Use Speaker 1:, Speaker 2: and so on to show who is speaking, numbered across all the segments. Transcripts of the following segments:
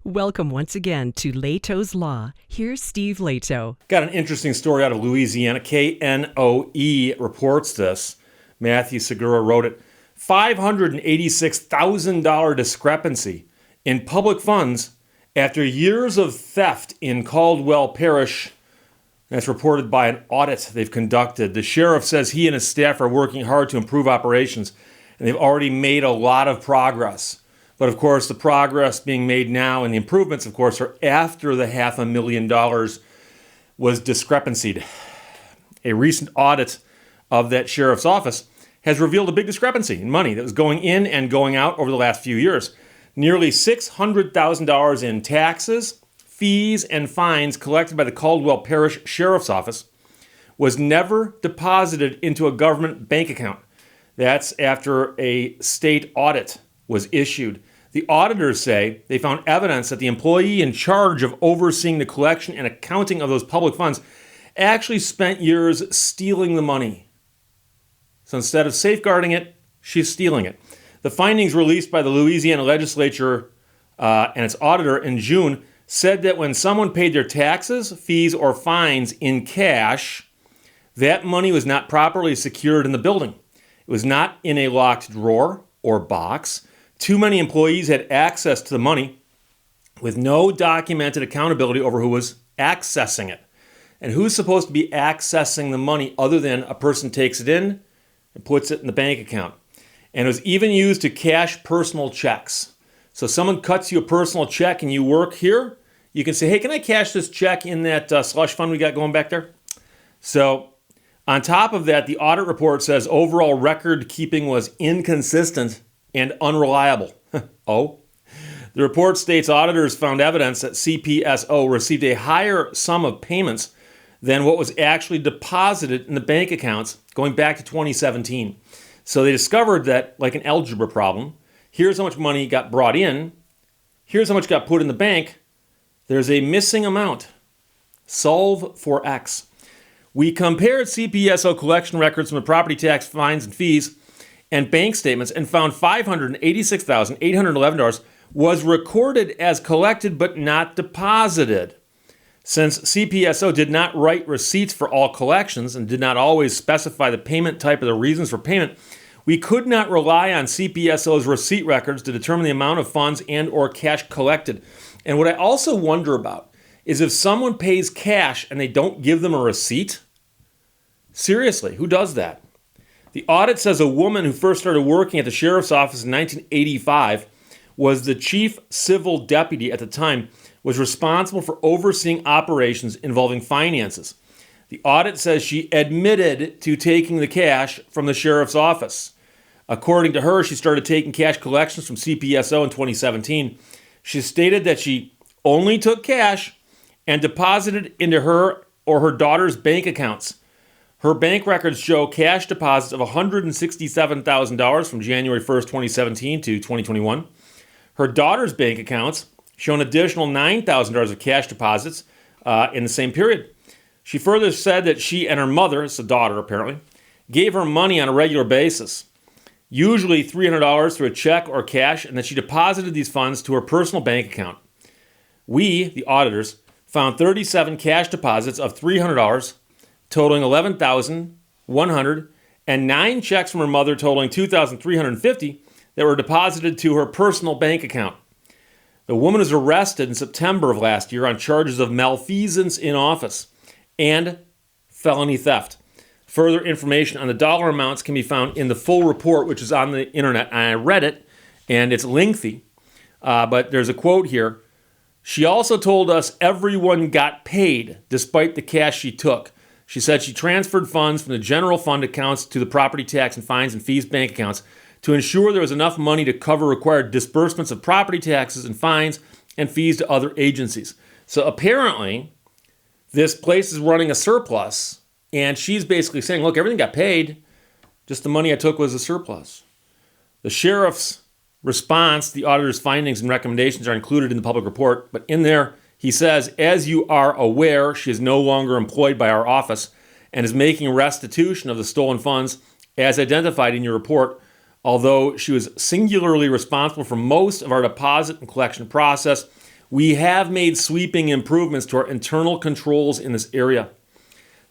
Speaker 1: Welcome once again to Lehto's Law. Here's Steve Lehto.
Speaker 2: Got an interesting story out of Louisiana. KNOE reports this. Matthew Segura wrote it. $586,000 discrepancy in public funds after years of theft in Caldwell Parish. That's reported by an audit they've conducted. The sheriff says he and his staff are working hard to improve operations, and they've already made a lot of progress. But of course, the progress being made now and the improvements, of course, are after the $500,000 was discrepancied. A recent audit of that sheriff's office has revealed a big discrepancy in money that was going in and going out over the last few years. Nearly $600,000 in taxes, fees, and fines collected by the Caldwell Parish Sheriff's Office was never deposited into a government bank account. That's after a state audit was issued. The auditors say they found evidence that the employee in charge of overseeing the collection and accounting of those public funds actually spent years stealing the money. So instead of safeguarding it, she's stealing it. The findings released by the Louisiana legislature and its auditor in June said that when someone paid their taxes, fees, or fines in cash, that money was not properly secured in the building. It was not in a locked drawer or box. Too many employees had access to the money with no documented accountability over who was accessing it. And who's supposed to be accessing the money other than a person takes it in and puts it in the bank account? And it was even used to cash personal checks. So someone cuts you a personal check and you work here, you can say, hey, can I cash this check in that slush fund we got going back there? So on top of that, the audit report says overall record keeping was inconsistent and unreliable. Oh. The report states auditors found evidence that CPSO received a higher sum of payments than what was actually deposited in the bank accounts going back to 2017. So they discovered that, like an algebra problem, here's how much money got brought in, here's how much got put in the bank, there's a missing amount. Solve for X. We compared CPSO collection records from the property tax, fines, and fees and bank statements and found $586,811 was recorded as collected but not deposited. Since CPSO did not write receipts for all collections and did not always specify the payment type or the reasons for payment, we could not rely on CPSO's receipt records to determine the amount of funds and or cash collected. And what I also wonder about is if someone pays cash and they don't give them a receipt. Seriously, who does that? The audit says a woman who first started working at the sheriff's office in 1985 was the chief civil deputy at the time, was responsible for overseeing operations involving finances. The audit says she admitted to taking the cash from the sheriff's office. According to her, she started taking cash collections from CPSO in 2017. She stated that she only took cash and deposited into her or her daughter's bank accounts. Her bank records show cash deposits of $167,000 from January 1st, 2017 to 2021. Her daughter's bank accounts show an additional $9,000 of cash deposits in the same period. She further said that she and her mother, it's the daughter apparently, gave her money on a regular basis, usually $300 through a check or cash, and that she deposited these funds to her personal bank account. We, the auditors, found 37 cash deposits of $300, totaling $11,100, and 9 checks from her mother totaling $2,350 that were deposited to her personal bank account. The woman was arrested in September of last year on charges of malfeasance in office and felony theft. Further information on the dollar amounts can be found in the full report, which is on the internet. And I read it, and it's lengthy, but there's a quote here. She also told us everyone got paid despite the cash she took. She said she transferred funds from the general fund accounts to the property tax and fines and fees bank accounts to ensure there was enough money to cover required disbursements of property taxes and fines and fees to other agencies. So apparently, this place is running a surplus, and she's basically saying, look, everything got paid, just the money I took was a surplus. The sheriff's response to the auditor's findings and recommendations are included in the public report, but in there, he says, as you are aware, she is no longer employed by our office and is making restitution of the stolen funds as identified in your report. Although she was singularly responsible for most of our deposit and collection process, We have made sweeping improvements to our internal controls in this area.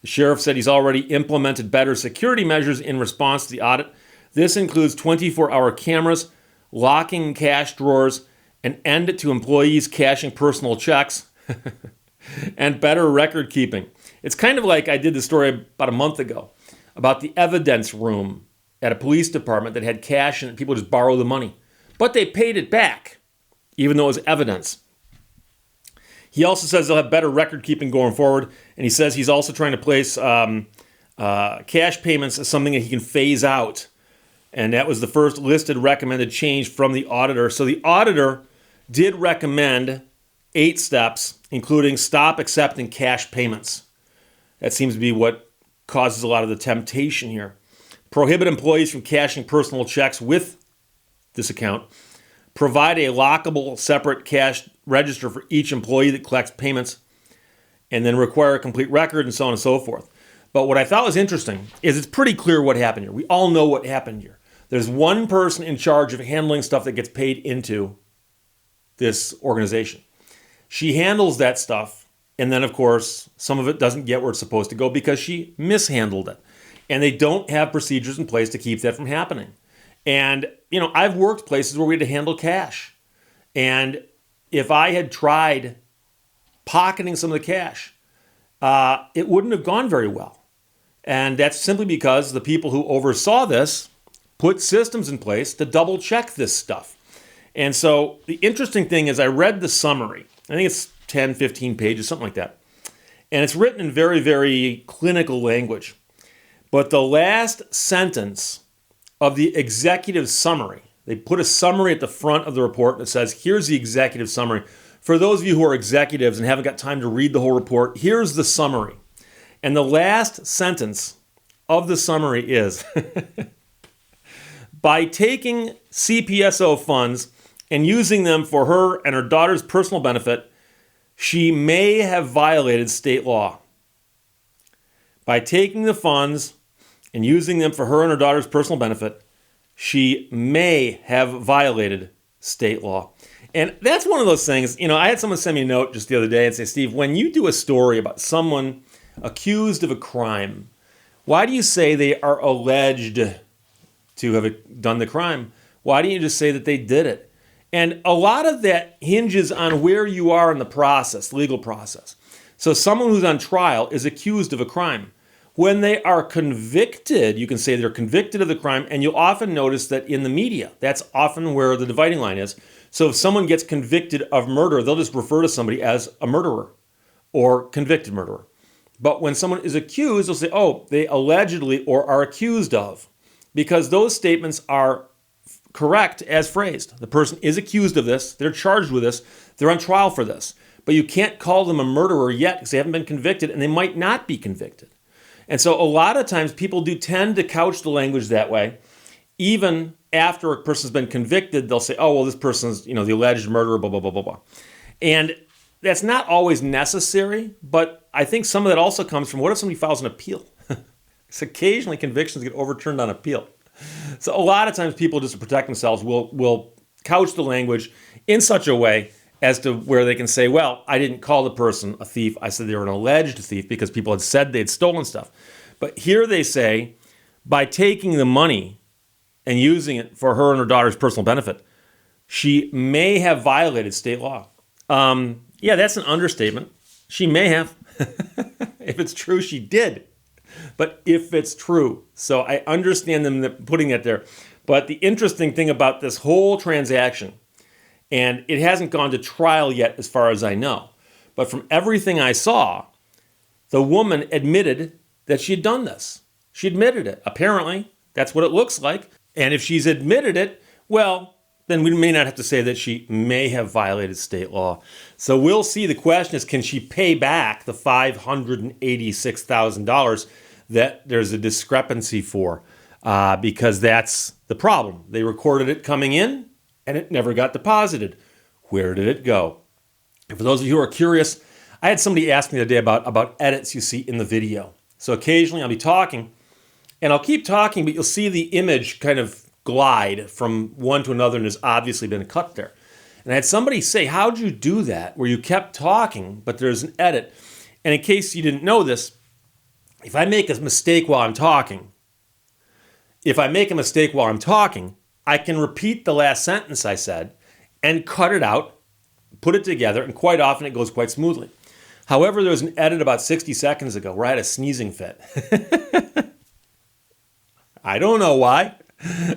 Speaker 2: The sheriff said he's already implemented better security measures in response to the audit. This includes 24-hour cameras, locking cash drawers, an end to employees cashing personal checks, and better record keeping. It's kind of like I did the story about a month ago about the evidence room at a police department that had cash and people just borrow the money. But they paid it back, even though it was evidence. He also says they'll have better record keeping going forward, and he says he's also trying to place cash payments as something that he can phase out. And that was the first listed recommended change from the auditor. So the auditor did recommend 8 steps, including stop accepting cash payments. That seems to be what causes a lot of the temptation here. Prohibit employees from cashing personal checks with this account. Provide a lockable separate cash register for each employee that collects payments, and then require a complete record and so on and so forth. But what I thought was interesting is it's pretty clear what happened here. We all know what happened here. There's one person in charge of handling stuff that gets paid into this organization. She handles that stuff, and then, of course, some of it doesn't get where it's supposed to go because she mishandled it. And they don't have procedures in place to keep that from happening. And, I've worked places where we had to handle cash. And if I had tried pocketing some of the cash, it wouldn't have gone very well. And that's simply because the people who oversaw this put systems in place to double check this stuff. And so the interesting thing is I read the summary. I think it's 10, 15 pages, something like that. And it's written in very, very clinical language. But the last sentence of the executive summary, they put a summary at the front of the report that says, here's the executive summary. For those of you who are executives and haven't got time to read the whole report, here's the summary. And the last sentence of the summary is, by taking CPSO funds and using them for her and her daughter's personal benefit, she may have violated state law. By taking the funds and using them for her and her daughter's personal benefit, she may have violated state law. And that's one of those things, I had someone send me a note just the other day and say, Steve, when you do a story about someone accused of a crime, why do you say they are alleged to have done the crime? Why don't you just say that they did it? And a lot of that hinges on where you are in the process, legal process. So someone who's on trial is accused of a crime. When they are convicted, you can say they're convicted of the crime, and you'll often notice that in the media, that's often where the dividing line is. So if someone gets convicted of murder, they'll just refer to somebody as a murderer or convicted murderer. But when someone is accused, they'll say, oh, they allegedly or are accused of, because those statements are correct as phrased. The person is accused of this, they're charged with this, they're on trial for this. But you can't call them a murderer yet because they haven't been convicted, and they might not be convicted. And so a lot of times people do tend to couch the language that way. Even after a person's been convicted, they'll say, oh, well, this person's, the alleged murderer, blah, blah, blah, blah, blah. And that's not always necessary, but I think some of that also comes from what if somebody files an appeal? So occasionally convictions get overturned on appeal. So a lot of times people, just to protect themselves, will couch the language in such a way as to where they can say, well, I didn't call the person a thief. I said they were an alleged thief because people had said they'd stolen stuff. But here they say, by taking the money and using it for her and her daughter's personal benefit, she may have violated state law. Yeah, that's an understatement. She may have. If it's true, she did. But if it's true, so I understand them putting it there. But the interesting thing about this whole transaction, and it hasn't gone to trial yet as far as I know, but from everything I saw, the woman admitted that she had done this. She admitted it. Apparently, that's what it looks like. And if she's admitted it, well, then we may not have to say that she may have violated state law. So we'll see. The question is, can she pay back the $586,000 that there's a discrepancy for? Because that's the problem. They recorded it coming in, and it never got deposited. Where did it go? And for those of you who are curious, I had somebody ask me the other day about edits you see in the video. So occasionally I'll be talking, and I'll keep talking, but you'll see the image kind of glide from one to another, and there's obviously been a cut there. And I had somebody say, how'd you do that? Where you kept talking, but there's an edit. And in case you didn't know this, if I make a mistake while I'm talking, I can repeat the last sentence I said and cut it out, put it together, and quite often it goes quite smoothly. However, there was an edit about 60 seconds ago where I had a sneezing fit. I don't know why.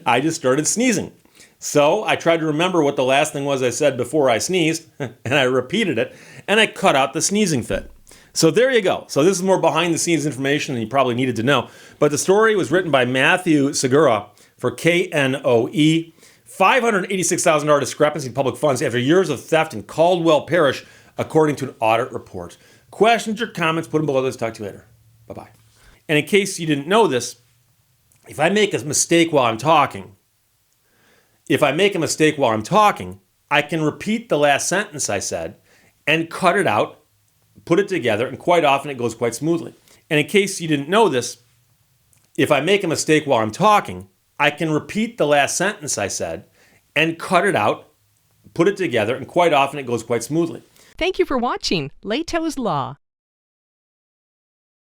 Speaker 2: I just started sneezing. So I tried to remember what the last thing was I said before I sneezed, and I repeated it, and I cut out the sneezing fit. So there you go. So this is more behind the scenes information than you probably needed to know. But the story was written by Matthew Segura for KNOE. $586,000 discrepancy in public funds after years of theft in Caldwell Parish, according to an audit report. Questions or comments, put them below. Let's talk to you later. Bye-bye. And in case you didn't know this, if I make a mistake while I'm talking, I can repeat the last sentence I said and cut it out, put it together, and quite often it goes quite smoothly. And in case you didn't know this, if I make a mistake while I'm talking, I can repeat the last sentence I said and cut it out, put it together, and quite often it goes quite smoothly.
Speaker 1: Thank you for watching Lehto's Law.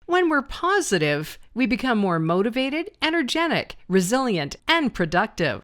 Speaker 1: When we're positive, we become more motivated, energetic, resilient, and productive.